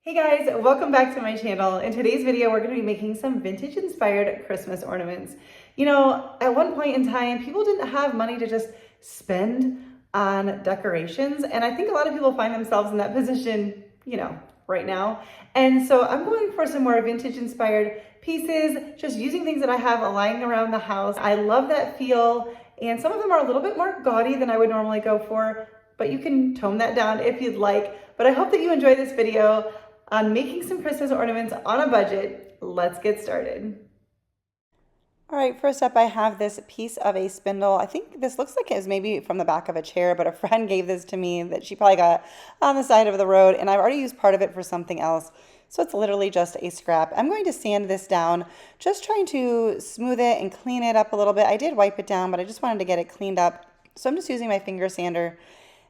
Hey guys, welcome back to my channel. In today's video, we're going to be making some vintage inspired Christmas ornaments. You know, at one point in time, people didn't have money to just spend on decorations. And I think a lot of people find themselves in that position, right now. And so I'm going for some more vintage inspired pieces, just using things that I have lying around the house. I love that feel. And some of them are a little bit more gaudy than I would normally go for, but you can tone that down if you'd like. But I hope that you enjoy this video on making some Christmas ornaments on a budget. Let's get started. All right, first up I have this piece of a spindle. I think this looks like it was maybe from the back of a chair, but a friend gave this to me that she probably got on the side of the road, and I've already used part of it for something else. So it's literally just a scrap. I'm going to sand this down, just trying to smooth it and clean it up a little bit. I did wipe it down, but I just wanted to get it cleaned up. So I'm just using my finger sander,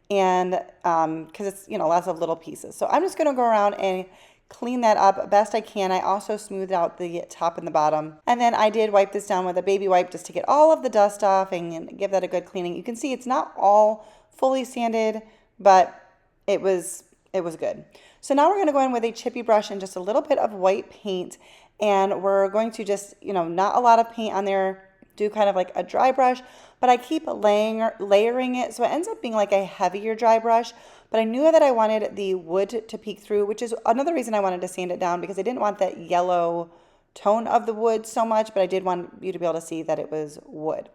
and because it's lots of little pieces, so I'm just going to go around and clean that up best I can. I also smoothed out the top and the bottom, and then I did wipe this down with a baby wipe just to get all of the dust off and give that a good cleaning. You can see it's not all fully sanded, but it was good. So now we're going to go in with a chippy brush and just a little bit of white paint, and we're going to just not a lot of paint on there, do kind of like a dry brush, but I keep layering it, so it ends up being like a heavier dry brush. But I knew that I wanted the wood to peek through, which is another reason I wanted to sand it down, because I didn't want that yellow tone of the wood so much, but I did want you to be able to see that it was wood.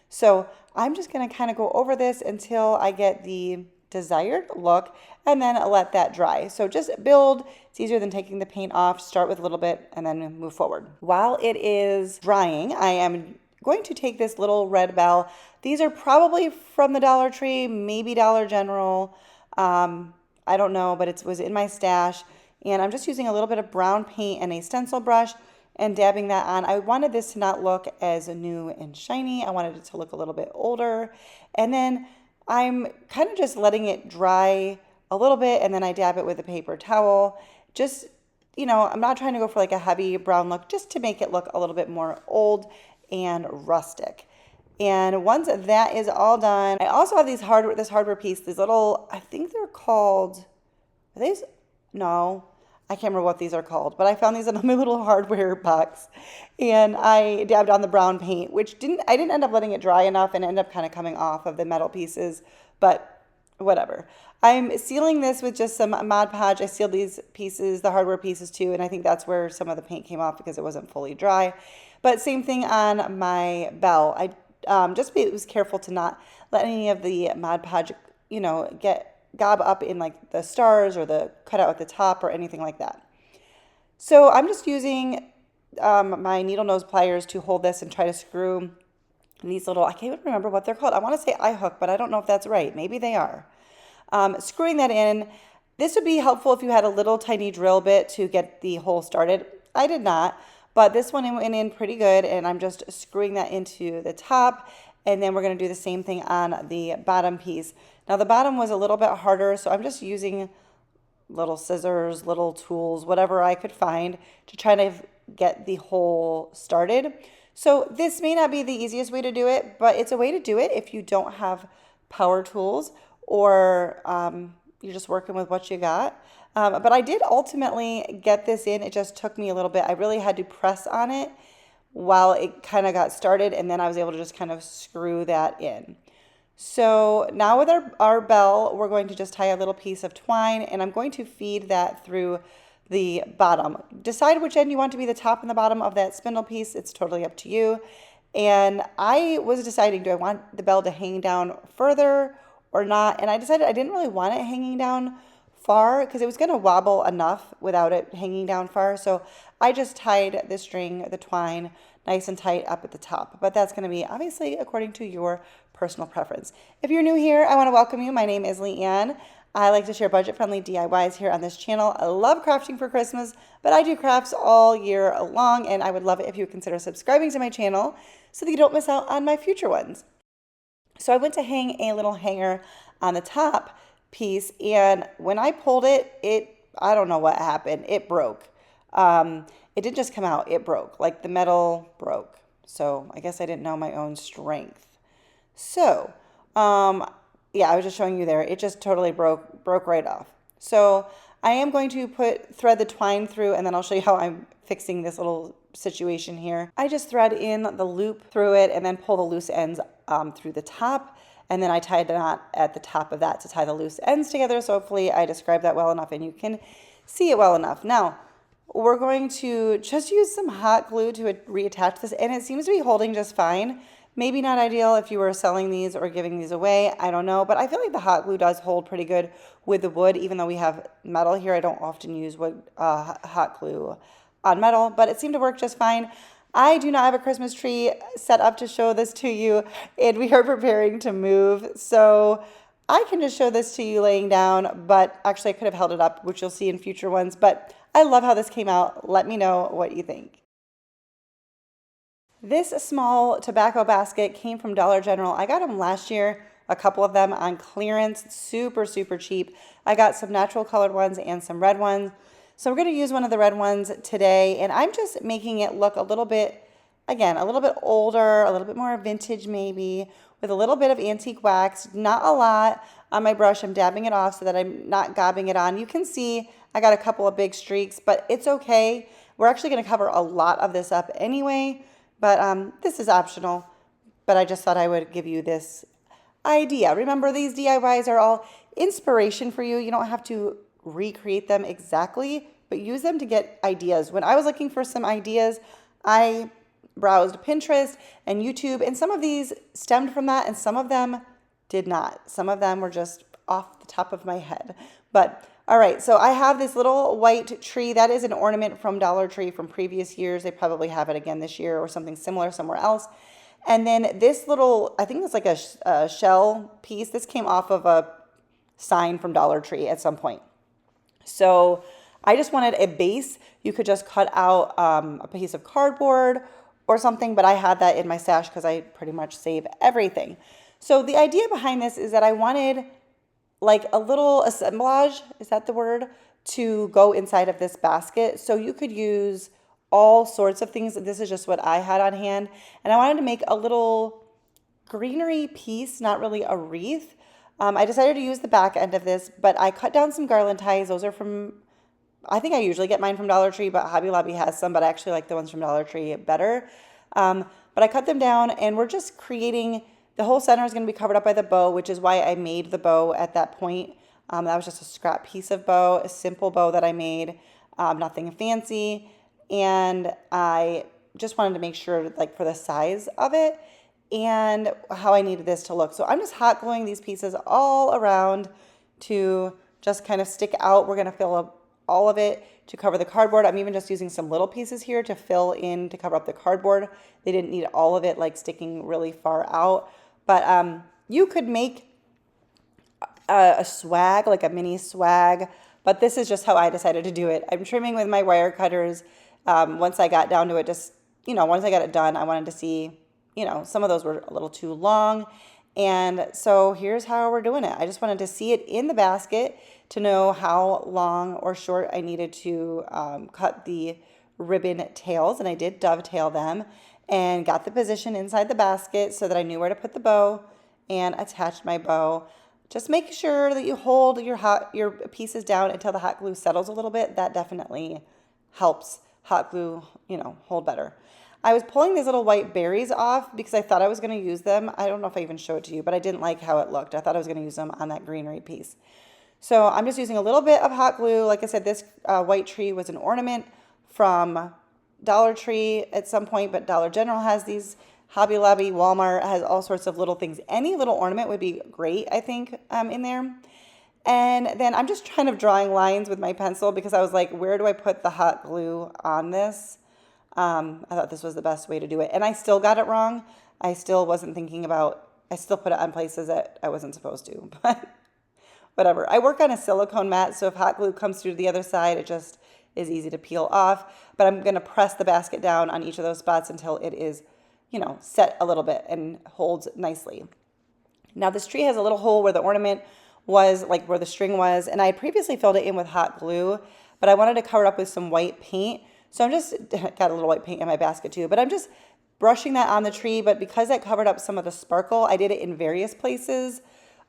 So I'm just going to kind of go over this until I get the desired look, and then let that dry. So just build. It's easier than taking the paint off. Start with a little bit and then move forward. While it is drying, I am going to take this little red bell. These are probably from the Dollar Tree, maybe Dollar General. I don't know, but it was in my stash. And I'm just using a little bit of brown paint and a stencil brush and dabbing that on. I wanted this to not look as new and shiny. I wanted it to look a little bit older. And then I'm kind of just letting it dry a little bit, and then I dab it with a paper towel. Just, I'm not trying to go for like a heavy brown look, just to make it look a little bit more old and rustic. And once that is all done, I also have this hardware piece, these little, I think they're called, are these? No, I can't remember what these are called, but I found these in my little hardware box, and I dabbed on the brown paint, which I didn't end up letting it dry enough, and it ended up kind of coming off of the metal pieces, but whatever. I'm sealing this with just some Mod Podge. I sealed these pieces, the hardware pieces too, and I think that's where some of the paint came off because it wasn't fully dry. But same thing on my bell. I just was careful to not let any of the Mod Podge, get gob up in like the stars or the cutout at the top or anything like that. So I'm just using my needle nose pliers to hold this and try to screw these little, I can't even remember what they're called. I want to say eye hook, but I don't know if that's right. Maybe they are. Screwing that in. This would be helpful if you had a little tiny drill bit to get the hole started. I did not. But this one went in pretty good, and I'm just screwing that into the top, and then we're going to do the same thing on the bottom piece. Now the bottom was a little bit harder, so I'm just using little scissors, little tools, whatever I could find to try to get the hole started. So this may not be the easiest way to do it, but it's a way to do it if you don't have power tools, or you're just working with what you got. But I did ultimately get this in. It just took me a little bit. I really had to press on it while it kind of got started, and then I was able to just kind of screw that in. So now with our bell, we're going to just tie a little piece of twine, and I'm going to feed that through the bottom. Decide which end you want to be the top and the bottom of that spindle piece. It's totally up to you. And I was deciding, do I want the bell to hang down further or not? And I decided I didn't really want it hanging down far because it was going to wobble enough without it hanging down far. So I just tied the string, the twine, nice and tight up at the top. But that's going to be obviously according to your personal preference. If you're new here, I want to welcome you. My name is Leanne. I like to share budget-friendly DIYs here on this channel. I love crafting for Christmas, but I do crafts all year long, and I would love it if you would consider subscribing to my channel so that you don't miss out on my future ones. So I went to hang a little hanger on the top piece, and when I pulled it, I don't know what happened. It broke. It didn't just come out, it broke. Like the metal broke. So I guess I didn't know my own strength. So, yeah, I was just showing you there. It just totally broke right off. So I am going to thread the twine through, and then I'll show you how I'm fixing this little situation here. I just thread in the loop through it and then pull the loose ends through the top. And then I tied a knot at the top of that to tie the loose ends together. So hopefully I described that well enough and you can see it well enough. Now, we're going to just use some hot glue to reattach this, and it seems to be holding just fine. Maybe not ideal if you were selling these or giving these away, I don't know, but I feel like the hot glue does hold pretty good with the wood. Even though we have metal here, I don't often use wood hot glue on metal, but it seemed to work just fine. I do not have a Christmas tree set up to show this to you, and we are preparing to move, so I can just show this to you laying down, but actually I could have held it up, which you'll see in future ones, but I love how this came out. Let me know what you think. This small tobacco basket came from Dollar General. I got them last year, a couple of them on clearance, super, super cheap. I got some natural colored ones and some red ones. So we're going to use one of the red ones today, and I'm just making it look a little bit, again, a little bit older, a little bit more vintage maybe, with a little bit of antique wax, not a lot on my brush. I'm dabbing it off so that I'm not gobbing it on. You can see I got a couple of big streaks, but it's okay. We're actually going to cover a lot of this up anyway, but this is optional. But I just thought I would give you this idea. Remember, these DIYs are all inspiration for you. You don't have to recreate them exactly, but use them to get ideas. When I was looking for some ideas, I browsed Pinterest and YouTube, and some of these stemmed from that and some of them did not. Some of them were just off the top of my head. But all right, so I have this little white tree. That is an ornament from Dollar Tree from previous years. They probably have it again this year or something similar somewhere else. And then this little, I think it's like a shell piece. This came off of a sign from Dollar Tree at some point. So I just wanted a base. You could just cut out a piece of cardboard or something, but I had that in my stash because I pretty much save everything. So the idea behind this is that I wanted like a little assemblage, is that the word, to go inside of this basket. So you could use all sorts of things. This is just what I had on hand. And I wanted to make a little greenery piece, not really a wreath. I decided to use the back end of this, but I cut down some garland ties. Those are from, I think I usually get mine from Dollar Tree, but Hobby Lobby has some, but I actually like the ones from Dollar Tree better. But I cut them down, and we're just creating, the whole center is going to be covered up by the bow, which is why I made the bow at that point. That was just a scrap piece of bow, a simple bow that I made, nothing fancy. And I just wanted to make sure, like, for the size of it and how I needed this to look. So I'm just hot gluing these pieces all around to just kind of stick out. We're going to fill up all of it to cover the cardboard. I'm even just using some little pieces here to fill in to cover up the cardboard. They didn't need all of it like sticking really far out. But you could make a swag, like a mini swag, but this is just how I decided to do it. I'm trimming with my wire cutters. Once I got down to it, just, once I got it done, I wanted to see, some of those were a little too long. And so here's how we're doing it. I just wanted to see it in the basket to know how long or short I needed to cut the ribbon tails. And I did dovetail them and got the position inside the basket so that I knew where to put the bow and attached my bow. Just make sure that you hold your pieces down until the hot glue settles a little bit. That definitely helps hot glue, hold better. I was pulling these little white berries off because I thought I was going to use them. I don't know if I even showed it to you, but I didn't like how it looked. I thought I was going to use them on that greenery piece. So I'm just using a little bit of hot glue. Like I said, this white tree was an ornament from Dollar Tree at some point, but Dollar General has these. Hobby Lobby, Walmart has all sorts of little things. Any little ornament would be great, I think, in there. And then I'm just kind of drawing lines with my pencil because I was like, where do I put the hot glue on this? I thought this was the best way to do it. And I still got it wrong. I still wasn't thinking about, I still put it on places that I wasn't supposed to, but whatever. I work on a silicone mat, so if hot glue comes through the other side, it just is easy to peel off. But I'm going to press the basket down on each of those spots until it is, set a little bit and holds nicely. Now this tree has a little hole where the ornament was, like where the string was, and I had previously filled it in with hot glue, but I wanted to cover it up with some white paint. So I'm just, got a little white paint in my basket too, but I'm just brushing that on the tree. But because that covered up some of the sparkle, I did it in various places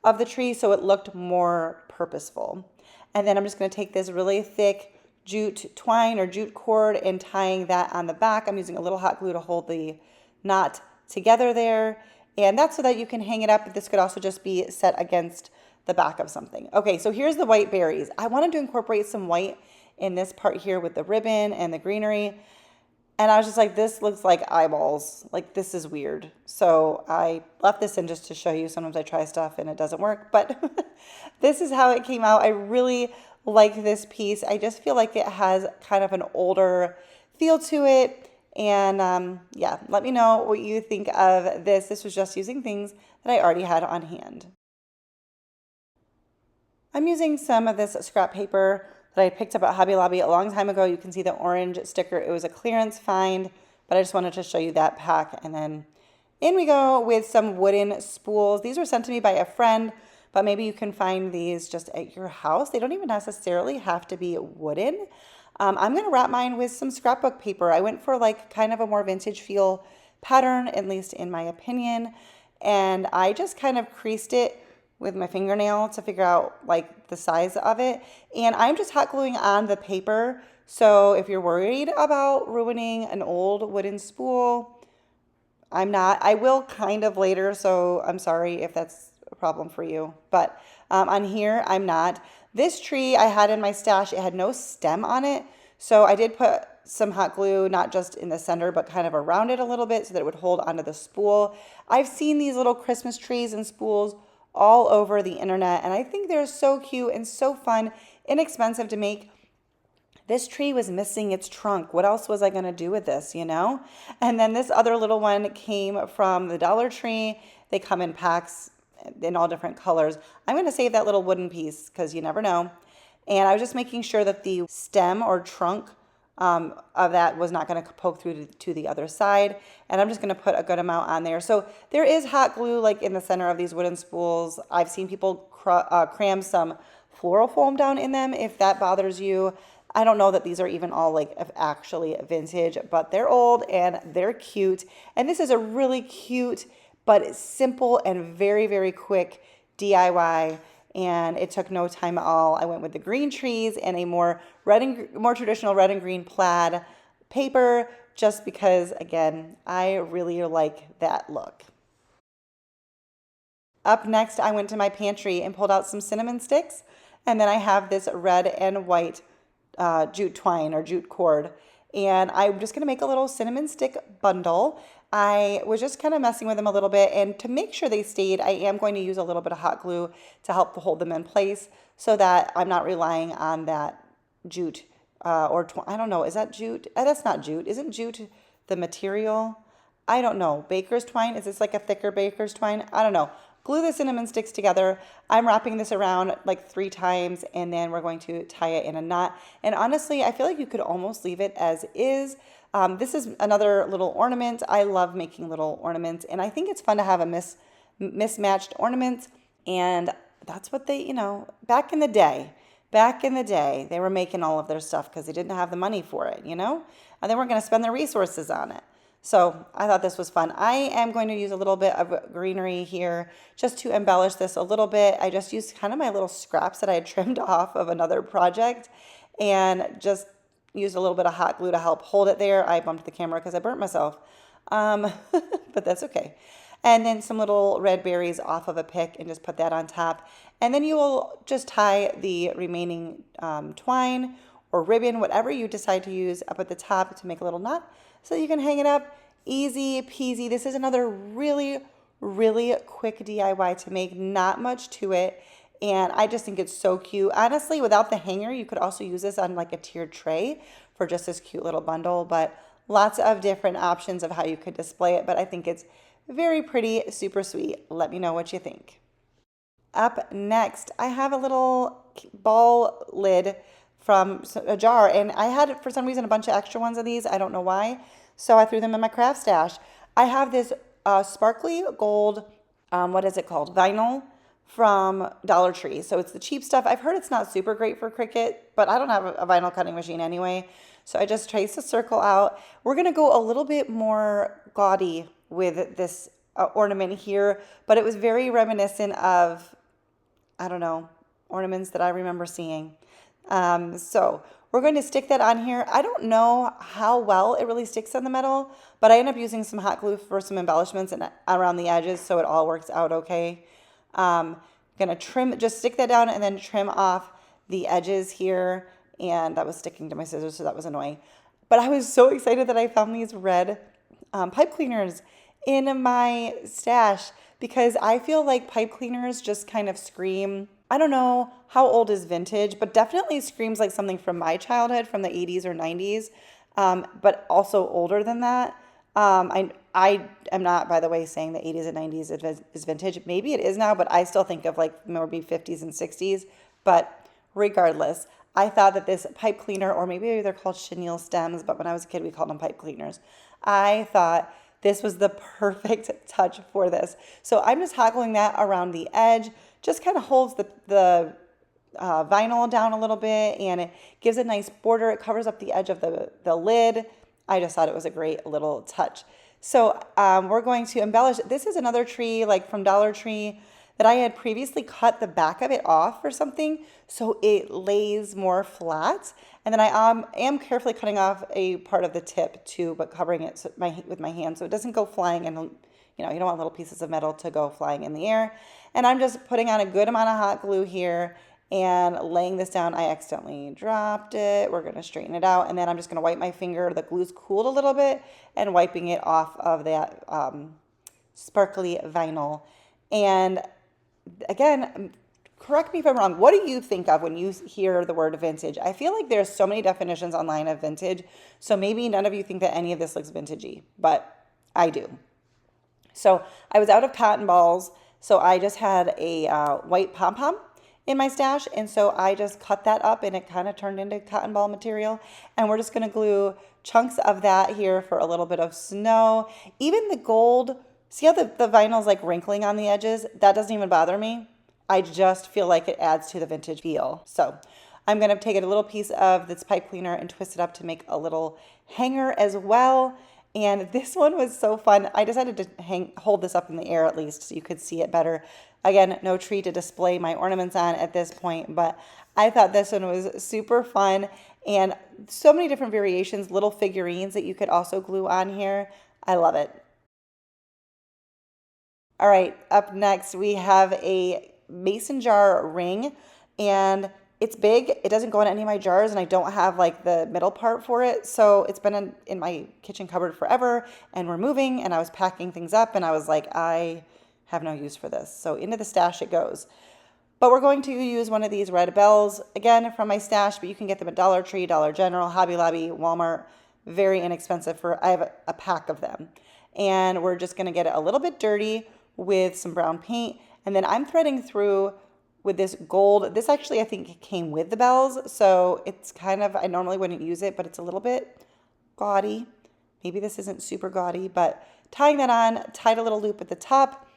of the tree so it looked more purposeful. And then I'm just going to take this really thick jute twine or jute cord and tying that on the back. I'm using a little hot glue to hold the knot together there. And that's so that you can hang it up. This could also just be set against the back of something. Okay, so here's the white berries. I wanted to incorporate some white in this part here with the ribbon and the greenery. And I was just like, this looks like eyeballs. Like, this is weird. So I left this in just to show you. Sometimes I try stuff and it doesn't work, but this is how it came out. I really like this piece. I just feel like it has kind of an older feel to it. And yeah, let me know what you think of this. This was just using things that I already had on hand. I'm using some of this scrap paper that I picked up at Hobby Lobby a long time ago. You can see the orange sticker. It was a clearance find, but I just wanted to show you that pack. And then in we go with some wooden spools. These were sent to me by a friend, but maybe you can find these just at your house. They don't even necessarily have to be wooden. I'm going to wrap mine with some scrapbook paper. I went for like kind of a more vintage feel pattern, at least in my opinion. And I just kind of creased it with my fingernail to figure out like the size of it. And I'm just hot gluing on the paper. So if you're worried about ruining an old wooden spool, I'm not. I will kind of later, so I'm sorry if that's a problem for you. But on here, I'm not. This tree I had in my stash, it had no stem on it. So I did put some hot glue, not just in the center, but kind of around it a little bit so that it would hold onto the spool. I've seen these little Christmas trees and spools all over the internet, and I think they're so cute and so fun, inexpensive to make. This tree was missing its trunk. What else was I going to do with this, you know? And then this other little one came from the Dollar Tree. They come in packs in all different colors. I'm going to save that little wooden piece because you never know. And I was just making sure that the stem or trunk of that was not going to poke through to the other side. And I'm just going to put a good amount on there. So there is hot glue like in the center of these wooden spools. I've seen people cram some floral foam down in them if that bothers you. I don't know that these are even all like actually vintage, but they're old and they're cute. And this is a really cute but simple and very, very quick DIY. And it took no time at all. I went with the green trees and a more traditional red and green plaid paper just because, again, I really like that look. Up next, I went to my pantry and pulled out some cinnamon sticks. And then I have this red and white jute twine or jute cord. And I'm just going to make a little cinnamon stick bundle. I was just kind of messing with them a little bit, and to make sure they stayed, I am going to use a little bit of hot glue to help hold them in place so that I'm not relying on that jute I don't know, is that jute? That's not jute. Isn't jute the material? I don't know. Baker's twine, is this like a thicker baker's twine? I don't know. Glue the cinnamon sticks together. I'm wrapping this around like 3 times, and then we're going to tie it in a knot. And honestly, I feel like you could almost leave it as is. This is another little ornament. I love making little ornaments, and I think it's fun to have a mismatched ornament. And that's what they, back in the day, they were making all of their stuff because they didn't have the money for it, and they weren't going to spend their resources on it. So I thought this was fun. I am going to use a little bit of greenery here just to embellish this a little bit. I just used kind of my little scraps that I had trimmed off of another project and just used a little bit of hot glue to help hold it there. I bumped the camera because I burnt myself, but that's okay. And then some little red berries off of a pick and just put that on top. And then you will just tie the remaining twine or ribbon, whatever you decide to use, up at the top to make a little knot so you can hang it up. Easy peasy. This is another really, really quick DIY to make, not much to it. And I just think it's so cute. Honestly, without the hanger, you could also use this on like a tiered tray for just this cute little bundle, but lots of different options of how you could display it. But I think it's very pretty, super sweet. Let me know what you think. Up next, I have a little ball lid from a jar, and I had, for some reason, a bunch of extra ones of these. I don't know why, so I threw them in my craft stash. I have this sparkly gold, what is it called? Vinyl from Dollar Tree. So it's the cheap stuff. I've heard it's not super great for Cricut, but I don't have a vinyl cutting machine anyway. So I just traced a circle out. We're going to go a little bit more gaudy with this ornament here, but it was very reminiscent of, I don't know, ornaments that I remember seeing. So we're going to stick that on here. I don't know how well it really sticks on the metal, but I end up using some hot glue for some embellishments and around the edges so it all works out okay. Gonna trim, just stick that down and then trim off the edges here. And that was sticking to my scissors, so that was annoying. But I was so excited that I found these red pipe cleaners in my stash because I feel like pipe cleaners just kind of scream, I don't know how old is vintage, but definitely screams like something from my childhood from the 80s or 90s, but also older than that. I am not, by the way, saying the 80s and 90s is vintage. Maybe it is now, but I still think of like maybe 50s and 60s. But regardless, I thought that this pipe cleaner, or maybe they're called chenille stems, but when I was a kid, we called them pipe cleaners. I thought this was the perfect touch for this. So I'm just haggling that around the edge, just kind of holds the vinyl down a little bit, and it gives a nice border. It covers up the edge of the lid. I just thought it was a great little touch. So we're going to embellish. This is another tree like from Dollar Tree that I had previously cut the back of it off or something so it lays more flat. And then I am carefully cutting off a part of the tip too, but covering it with my hand so it doesn't go flying, and you don't want little pieces of metal to go flying in the air. And I'm just putting on a good amount of hot glue here and laying this down. I accidentally dropped it. We're gonna straighten it out, and then I'm just gonna wipe my finger. The glue's cooled a little bit, and wiping it off of that sparkly vinyl. And again, correct me if I'm wrong, what do you think of when you hear the word vintage? I feel like there's so many definitions online of vintage, so maybe none of you think that any of this looks vintagey, but I do. So I was out of cotton balls, so I just had a white pom-pom in my stash, and so I just cut that up and it kind of turned into cotton ball material, and we're just going to glue chunks of that here for a little bit of snow. Even the gold, see how the vinyl's like wrinkling on the edges? That doesn't even bother me. I just feel like it adds to the vintage feel. So I'm going to take a little piece of this pipe cleaner and twist it up to make a little hanger as well. And this one was so fun. I decided to hold this up in the air at least so you could see it better. Again, no tree to display my ornaments on at this point, but I thought this one was super fun, and so many different variations, little figurines that you could also glue on here. I love it. All right, up next we have a mason jar ring, and it's big. It doesn't go in any of my jars, and I don't have like the middle part for it. So it's been in my kitchen cupboard forever, and we're moving, and I was packing things up, and I was like, I have no use for this. So into the stash it goes. But we're going to use one of these red bells, again from my stash, but you can get them at Dollar Tree, Dollar General, Hobby Lobby, Walmart. Very inexpensive I have a pack of them. And we're just gonna get it a little bit dirty with some brown paint. And then I'm threading through with this gold. This actually, I think, came with the bells. So it's kind of, I normally wouldn't use it, but it's a little bit gaudy. Maybe this isn't super gaudy, but tying that on, tied a little loop at the top.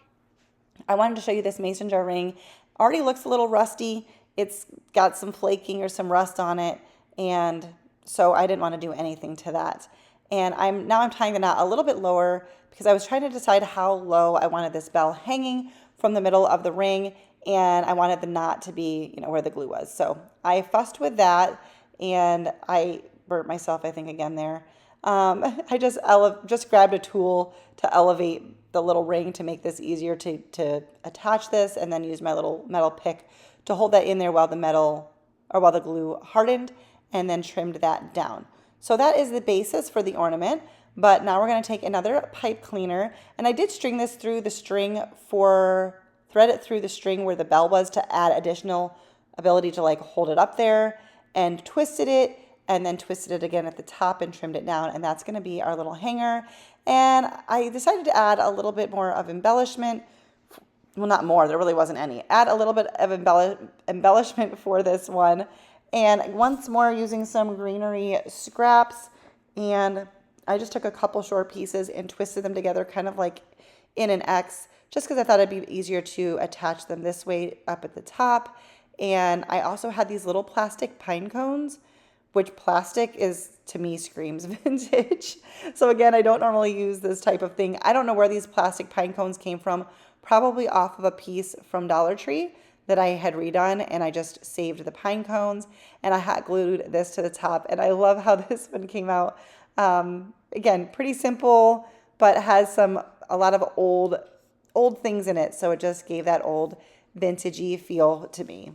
I wanted to show you this mason jar ring. Already looks a little rusty. It's got some flaking or some rust on it, and so I didn't want to do anything to that. And I'm tying the knot a little bit lower because I was trying to decide how low I wanted this bell hanging from the middle of the ring, and I wanted the knot to be, where the glue was. So I fussed with that, and I burnt myself, I think, again there. I just grabbed a tool to elevate the little ring to make this easier to attach this, and then use my little metal pick to hold that in there while the glue hardened, and then trimmed that down. So that is the basis for the ornament. But now we're going to take another pipe cleaner, and I did thread it through the string where the bell was to add additional ability to like hold it up there, and twisted it, and then twisted it again at the top and trimmed it down, and that's going to be our little hanger. And I decided to add a little bit more of embellishment. Well, not more, there really wasn't any. Add a little bit of embellishment for this one. And once more using some greenery scraps, and I just took a couple short pieces and twisted them together kind of like in an X, just because I thought it'd be easier to attach them this way up at the top. And I also had these little plastic pine cones, which plastic is, to me, screams vintage. So again, I don't normally use this type of thing. I don't know where these plastic pine cones came from, probably off of a piece from Dollar Tree that I had redone, and I just saved the pine cones and I hot glued this to the top. And I love how this one came out. Again, pretty simple, but has a lot of old things in it. So it just gave that old vintagey feel to me.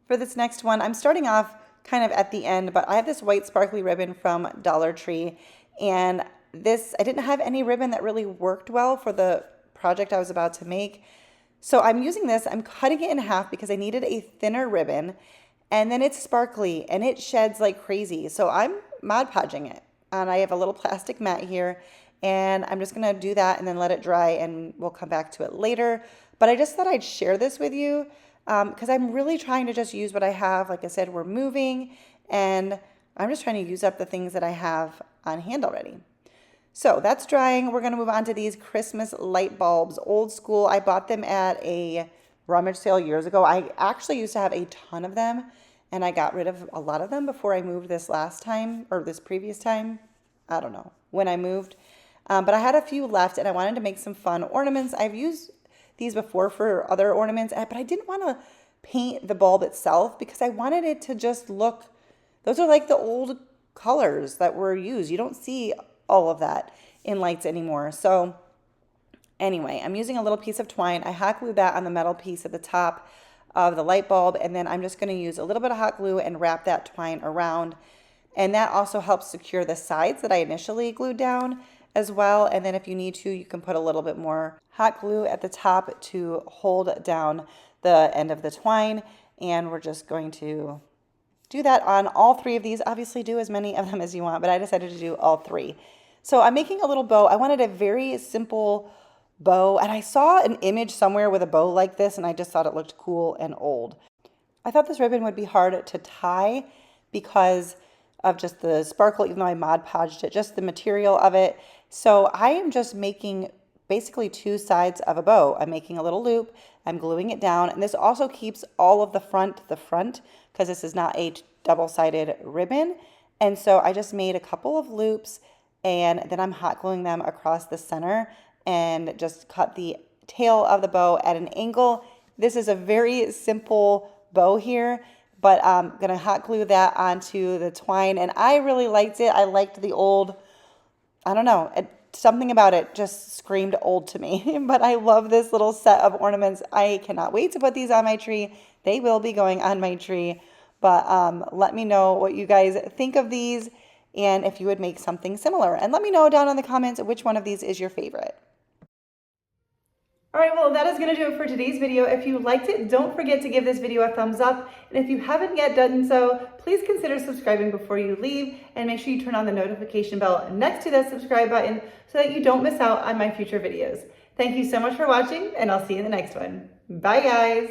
For this next one, I'm starting off kind of at the end, but I have this white sparkly ribbon from Dollar Tree, and this, I didn't have any ribbon that really worked well for the project I was about to make. So I'm using this, I'm cutting it in half because I needed a thinner ribbon, and then it's sparkly and it sheds like crazy. So I'm Mod Podging it, and I have a little plastic mat here, and I'm just gonna do that and then let it dry, and we'll come back to it later. But I just thought I'd share this with you because I'm really trying to just use what I have. Like I said, we're moving, and I'm just trying to use up the things that I have on hand already. So that's drying. We're going to move on to these Christmas light bulbs. Old school. I bought them at a rummage sale years ago. I actually used to have a ton of them, and I got rid of a lot of them before I moved this last time, or this previous time. I don't know when I moved. But I had a few left, and I wanted to make some fun ornaments. I've used these before for other ornaments, but I didn't want to paint the bulb itself because I wanted it to just look, those are like the old colors that were used. You don't see all of that in lights anymore. So anyway, I'm using a little piece of twine. I hot glued that on the metal piece at the top of the light bulb, and then I'm just going to use a little bit of hot glue and wrap that twine around. And that also helps secure the sides that I initially glued down as well. And then if you need to, you can put a little bit more hot glue at the top to hold down the end of the twine. And we're just going to do that on all three of these. Obviously do as many of them as you want, but I decided to do all three. So I'm making a little bow. I wanted a very simple bow, and I saw an image somewhere with a bow like this, and I just thought it looked cool and old. I thought this ribbon would be hard to tie because of just the sparkle, even though I Mod Podged it, just the material of it. So I am just making basically two sides of a bow. I'm making a little loop, I'm gluing it down, and this also keeps all of the front because this is not a double-sided ribbon. And so I just made a couple of loops, and then I'm hot gluing them across the center and just cut the tail of the bow at an angle. This is a very simple bow here, but I'm gonna hot glue that onto the twine, and I really liked it. I liked the old, I don't know, something about it just screamed old to me. But I love this little set of ornaments. I cannot wait to put these on my tree. They will be going on my tree. But let me know what you guys think of these and if you would make something similar. And let me know down in the comments which one of these is your favorite. All right, well, that is going to do it for today's video. If you liked it, don't forget to give this video a thumbs up. And if you haven't yet done so, please consider subscribing before you leave, and make sure you turn on the notification bell next to that subscribe button so that you don't miss out on my future videos. Thank you so much for watching, and I'll see you in the next one. Bye, guys.